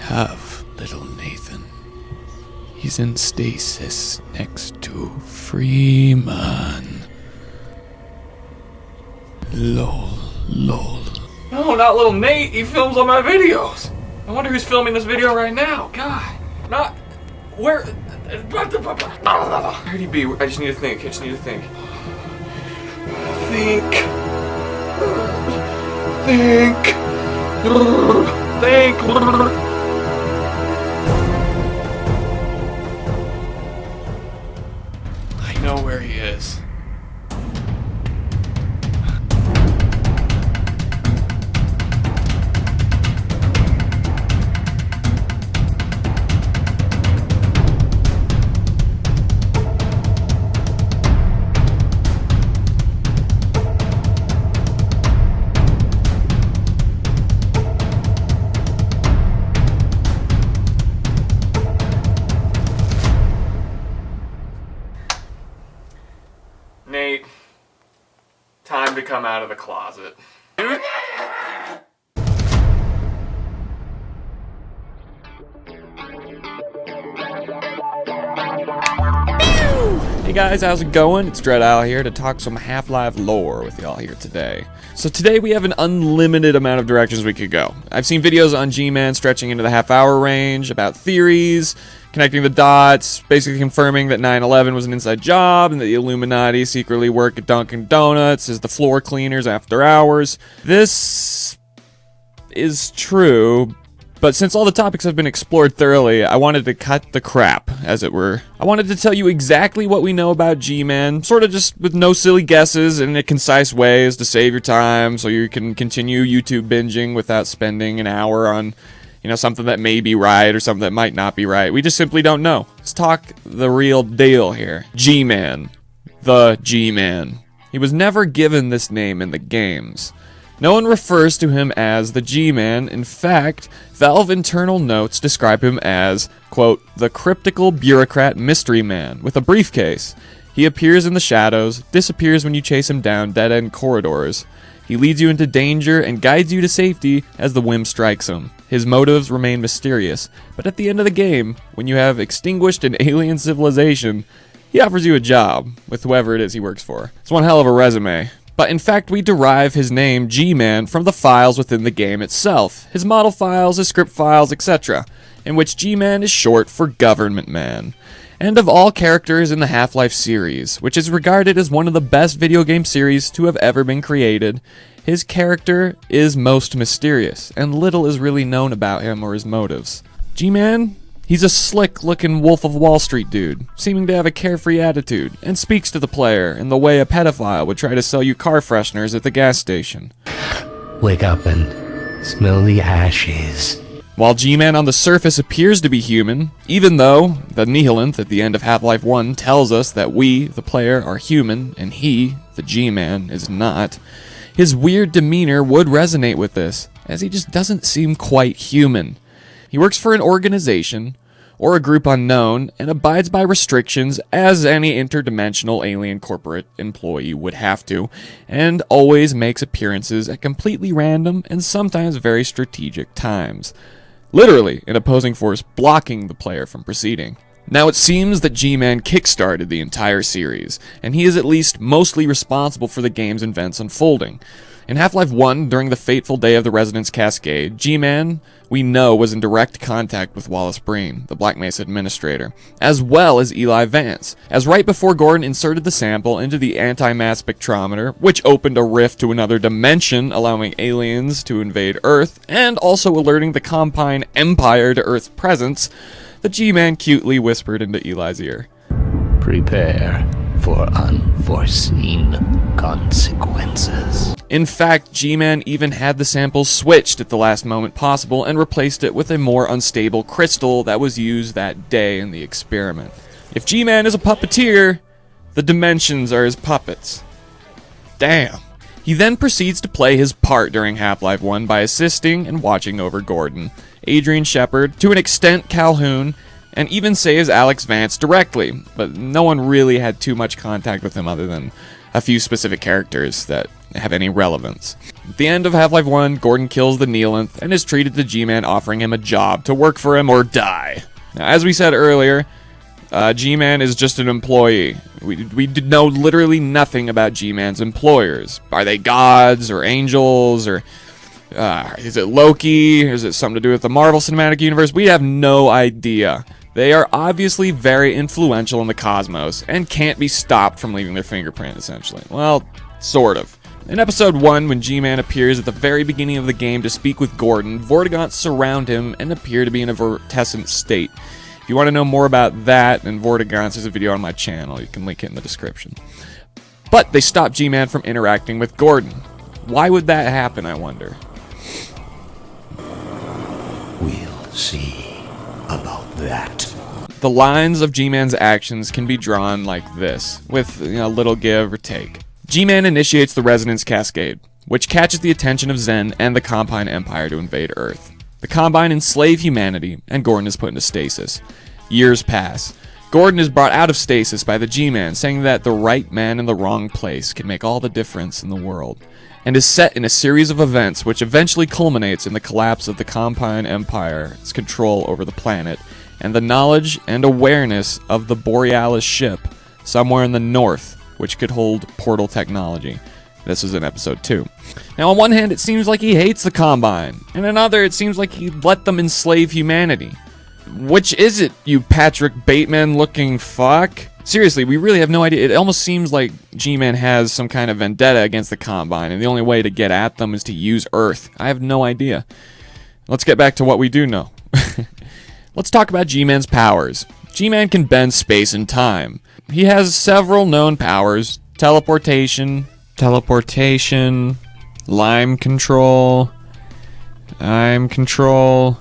Have little Nathan. He's in stasis next to Freeman. Lol. No, not little Nate. He films all my videos. I wonder who's filming this video right now. God. Not... Where... Where'd he be? I just need to think. Think. I know where he is. Nate, time to come out of the closet. Hey guys, how's it going? It's Dredile here to talk some Half-Life lore with y'all here today. So today we have an unlimited amount of directions we could go. I've seen videos on Gman stretching into the half-hour range about theories, connecting the dots, basically confirming that 9/11 was an inside job and that the Illuminati secretly work at Dunkin' Donuts as the floor cleaners after hours. This is true, but since all the topics have been explored thoroughly, I wanted to cut the crap, as it were. I wanted to tell you exactly what we know about G-Man, sort of just with no silly guesses and in concise ways to save your time so you can continue YouTube binging without spending an hour on, something that may be right or something that might not be right. We just simply don't know. Let's talk the real deal here. G-Man. The G-Man. He was never given this name in the games. No one refers to him as the G-Man. In fact, Valve internal notes describe him as, quote, the cryptical bureaucrat mystery man with a briefcase. He appears in the shadows, disappears when you chase him down dead-end corridors. He leads you into danger and guides you to safety as the whim strikes him. His motives remain mysterious, but at the end of the game, when you have extinguished an alien civilization, he offers you a job with whoever it is he works for. It's one hell of a resume. But in fact, we derive his name, G-Man, from the files within the game itself, his model files, his script files, etc., in which G-Man is short for Government Man. And of all characters in the Half-Life series, which is regarded as one of the best video game series to have ever been created, his character is most mysterious, and little is really known about him or his motives. G-Man? He's a slick-looking Wolf of Wall Street dude, seeming to have a carefree attitude, and speaks to the player in the way a pedophile would try to sell you car fresheners at the gas station. Wake up and smell the ashes. While G-Man on the surface appears to be human, even though the Nihilanth at the end of Half-Life 1 tells us that we, the player, are human, and he, the G-Man, is not, his weird demeanor would resonate with this, as he just doesn't seem quite human. He works for an organization, or a group unknown, and abides by restrictions as any interdimensional alien corporate employee would have to, and always makes appearances at completely random and sometimes very strategic times. Literally, an opposing force blocking the player from proceeding. Now it seems that G-Man kickstarted the entire series, and he is at least mostly responsible for the game's events unfolding. In Half-Life 1, during the fateful day of the Resonance Cascade, G-Man, we know, was in direct contact with Wallace Breen, the Black Mesa administrator, as well as Eli Vance, as right before Gordon inserted the sample into the anti-mass spectrometer, which opened a rift to another dimension, allowing aliens to invade Earth, and also alerting the Compine Empire to Earth's presence, the G-Man cutely whispered into Eli's ear, Prepare for unforeseen consequences. In fact, G-Man even had the sample switched at the last moment possible and replaced it with a more unstable crystal that was used that day in the experiment. If G-Man is a puppeteer, the dimensions are his puppets. Damn. He then proceeds to play his part during Half-Life 1 by assisting and watching over Gordon, Adrian Shepard, to an extent Calhoun, and even saves Alex Vance directly, but no one really had too much contact with him other than a few specific characters that have any relevance. At the end of Half-Life 1, Gordon kills the Neelanth and is treated to G-Man offering him a job to work for him or die. Now, as we said earlier, G-Man is just an employee. We know literally nothing about G-Man's employers. Are they gods or angels or is it Loki? Is it something to do with the Marvel Cinematic Universe? We have no idea. They are obviously very influential in the cosmos and can't be stopped from leaving their fingerprint, essentially. Well, sort of. In Episode 1, when G-Man appears at the very beginning of the game to speak with Gordon, Vortigaunts surround him and appear to be in a vortescent state. If you want to know more about that and Vortigaunts, there's a video on my channel. You can link it in the description. But they stop G-Man from interacting with Gordon. Why would that happen, I wonder? We'll see about that. The lines of G-Man's actions can be drawn like this, with a little give or take. G-Man initiates the Resonance Cascade, which catches the attention of Zen and the Combine Empire to invade Earth. The Combine enslave humanity, and Gordon is put into stasis. Years pass. Gordon is brought out of stasis by the G-Man, saying that the right man in the wrong place can make all the difference in the world, and is set in a series of events which eventually culminates in the collapse of the Combine Empire's control over the planet, and the knowledge and awareness of the Borealis ship somewhere in the north, which could hold portal technology. This is in Episode 2. Now, on one hand, it seems like he hates the Combine, and another, it seems like he let them enslave humanity. Which is it, you Patrick Bateman-looking fuck? Seriously, we really have no idea. It almost seems like G-Man has some kind of vendetta against the Combine, and the only way to get at them is to use Earth. I have no idea. Let's get back to what we do know. Let's talk about G-Man's powers. G-Man can bend space and time. He has several known powers: teleportation, lime control, time control.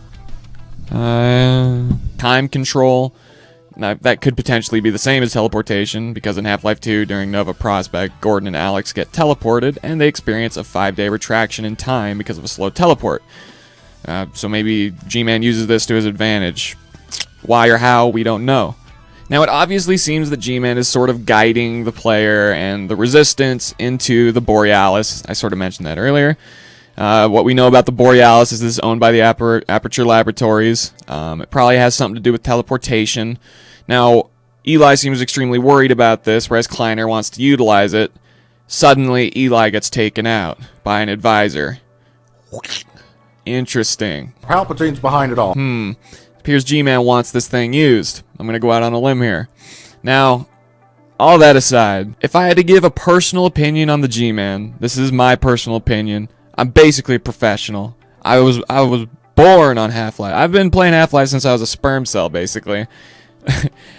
Now, that could potentially be the same as teleportation, because in Half-Life 2, during Nova Prospect, Gordon and Alex get teleported, and they experience a 5-day retraction in time because of a slow teleport. So maybe G-Man uses this to his advantage. Why or how, we don't know. Now, it obviously seems that G-Man is sort of guiding the player and the Resistance into the Borealis. I sort of mentioned that earlier. What we know about the Borealis is this is owned by the Aperture Laboratories. It probably has something to do with teleportation. Now, Eli seems extremely worried about this, whereas Kleiner wants to utilize it. Suddenly, Eli gets taken out by an advisor. Interesting. Palpatine's behind it all. Appears G-Man wants this thing used. I'm going to go out on a limb here. Now, all that aside, if I had to give a personal opinion on the G-Man, this is my personal opinion. I'm basically a professional. I was born on Half-Life. I've been playing Half-Life since I was a sperm cell, basically.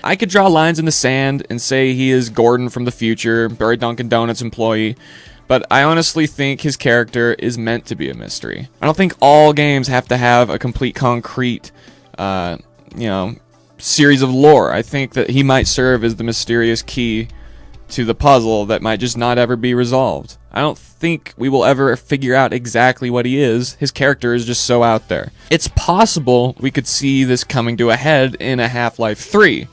I could draw lines in the sand and say he is Gordon from the future, or a Dunkin' Donuts employee, but I honestly think his character is meant to be a mystery. I don't think all games have to have a complete concrete series of lore. I think that he might serve as the mysterious key to the puzzle that might just not ever be resolved. I don't think we will ever figure out exactly what he is. His character is just so out there. It's possible we could see this coming to a head in a Half-Life 3.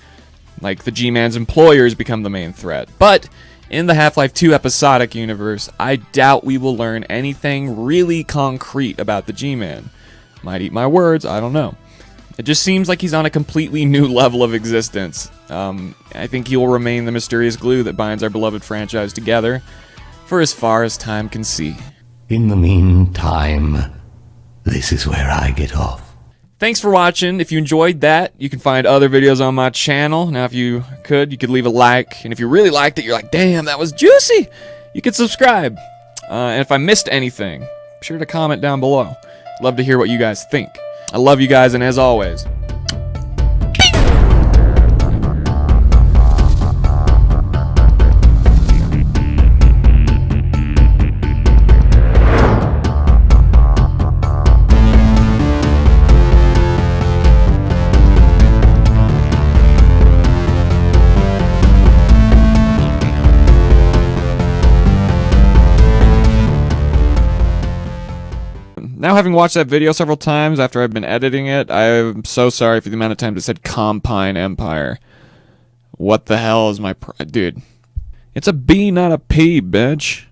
Like the G-Man's employers become the main threat. But in the Half-Life 2 episodic universe, I doubt we will learn anything really concrete about the G-Man. Might eat my words, I don't know. It just seems like he's on a completely new level of existence. I think he will remain the mysterious glue that binds our beloved franchise together for as far as time can see. In the meantime, this is where I get off. Thanks for watching. If you enjoyed that, you can find other videos on my channel. Now, if you could leave a like. And if you really liked it, you're like, damn, that was juicy, you could subscribe. And if I missed anything, be sure to comment down below. Love to hear what you guys think. I love you guys, and as always, Now, having watched that video several times after I've been editing it, I'm so sorry for the amount of times it said Compine Empire. What the hell is my... Dude. It's a B, not a P, bitch.